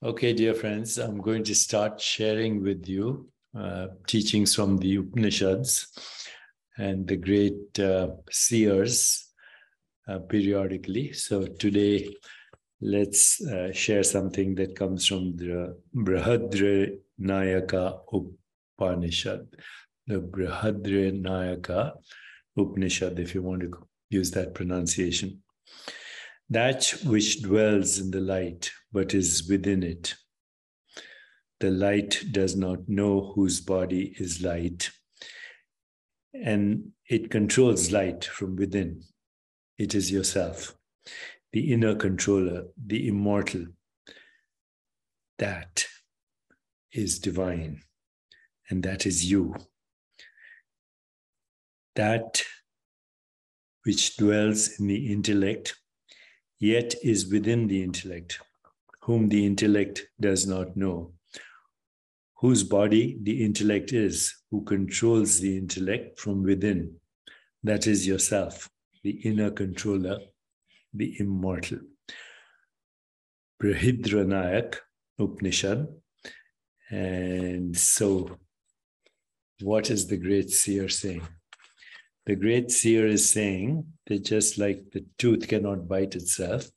Okay, dear friends, I'm going to start sharing with you teachings from the Upanishads and the great seers periodically. So today, let's share something that comes from the Brhahadaranayaka Upanishad. The Brhahadaranayaka Upanishad, if you want to use that pronunciation. That which dwells in the light, but is within it. The light does not know whose body is light, and it controls light from within. It is yourself, the inner controller, the immortal. That is divine, and that is you. That which dwells in the intellect, yet is within the intellect, whom the intellect does not know, whose body the intellect is, who controls the intellect from within. That is yourself, the inner controller, the immortal. Brhahadaranayaka Upanishad. And so, what is the great seer saying? The great seer is saying that just like the tooth cannot bite itself,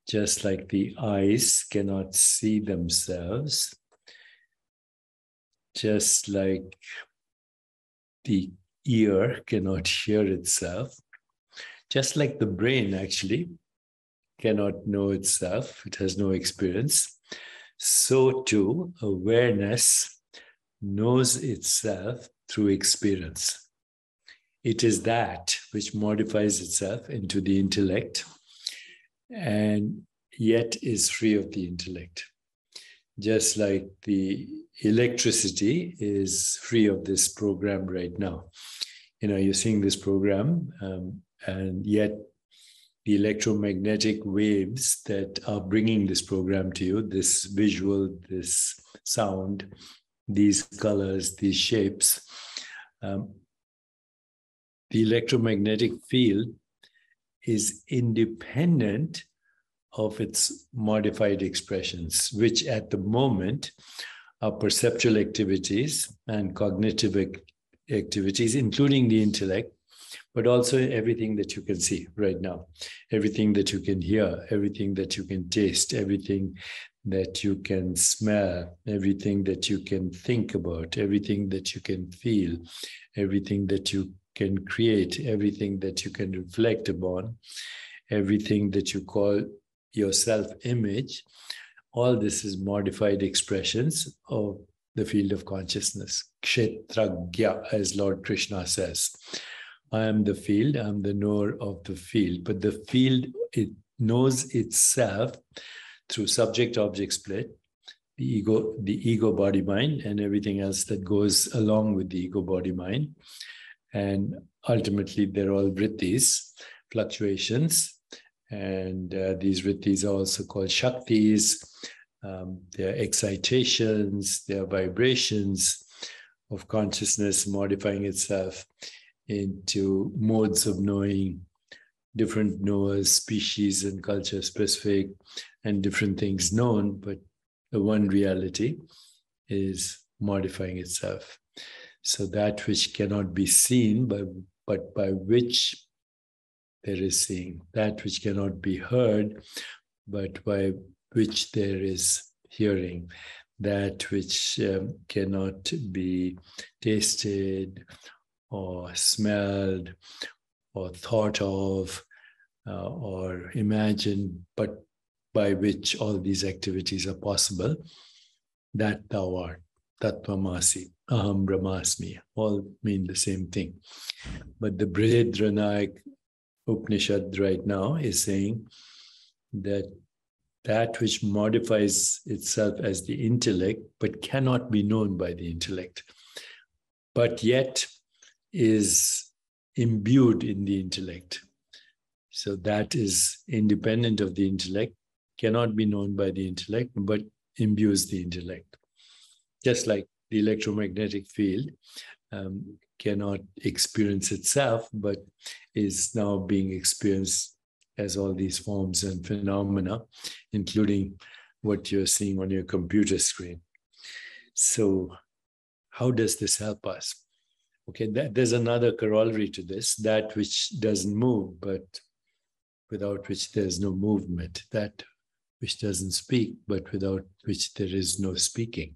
just like the eyes cannot see themselves, just like the ear cannot hear itself, just like the brain actually cannot know itself, it has no experience, so too awareness knows itself through experience. It is that which modifies itself into the intellect and yet is free of the intellect. Just like the electricity is free of this program right now. You're seeing this program and yet the electromagnetic waves that are bringing this program to you, this visual, this sound, these colors, these shapes, the electromagnetic field is independent of its modified expressions, which at the moment are perceptual activities and cognitive activities, including the intellect, but also everything that you can see right now, everything that you can hear, everything that you can taste, everything that you can smell, everything that you can think about, everything that you can feel, everything that you can create, everything that you can reflect upon, everything that you call your self-image. All this is modified expressions of the field of consciousness. Kshetragya, as Lord Krishna says. I am the field, I am the knower of the field. But the field, it knows itself through subject-object split, the ego body-mind, and everything else that goes along with the ego body-mind. And ultimately, they're all vrittis, fluctuations. And these vrittis are also called shaktis. They're excitations, they're vibrations of consciousness modifying itself into modes of knowing, different knowers, species and culture specific, and different things known, but the one reality is modifying itself. So that which cannot be seen, but by which there is seeing, that which cannot be heard, but by which there is hearing, that which cannot be tasted or smelled or thought of or imagined, but by which all these activities are possible, that thou art, Tattvamasi, Aham Brahmasmi, all mean the same thing. But the Brhahadaranayaka Upanishad right now is saying that which modifies itself as the intellect, but cannot be known by the intellect, but yet is imbued in the intellect. So that is independent of the intellect, cannot be known by the intellect, but imbues the intellect. Just like the electromagnetic field cannot experience itself, but is now being experienced as all these forms and phenomena, including what you're seeing on your computer screen. So how does this help us? Okay, there's another corollary to this, that which doesn't move, but without which there's no movement, that which doesn't speak, but without which there is no speaking.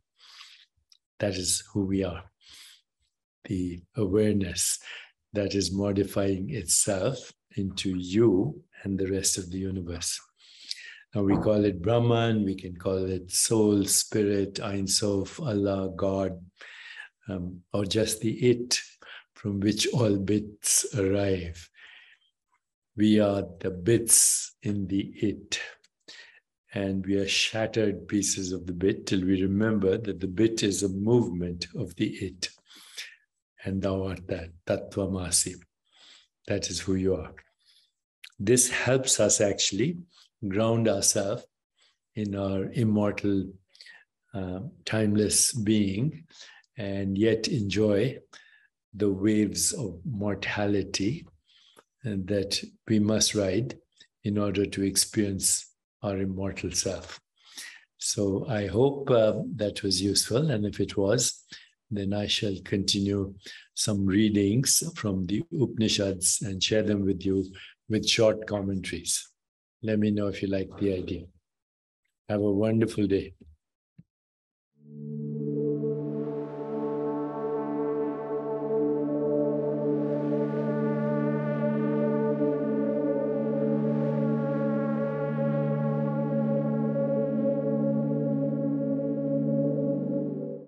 That is who we are. The awareness that is modifying itself into you and the rest of the universe. Now we call it Brahman, we can call it soul, spirit, Ein Sof, Allah, God, or just the it from which all bits arrive. We are the bits in the it, and we are shattered pieces of the bit till we remember that the bit is a movement of the it. And thou art that, Tattvamasi. That is who you are. This helps us actually ground ourselves in our immortal, timeless being, and yet enjoy the waves of mortality and that we must ride in order to experience our immortal self. So I hope that was useful, and if it was, then I shall continue some readings from the Upanishads and share them with you with short commentaries. Let me know if you like the idea. Have a wonderful day.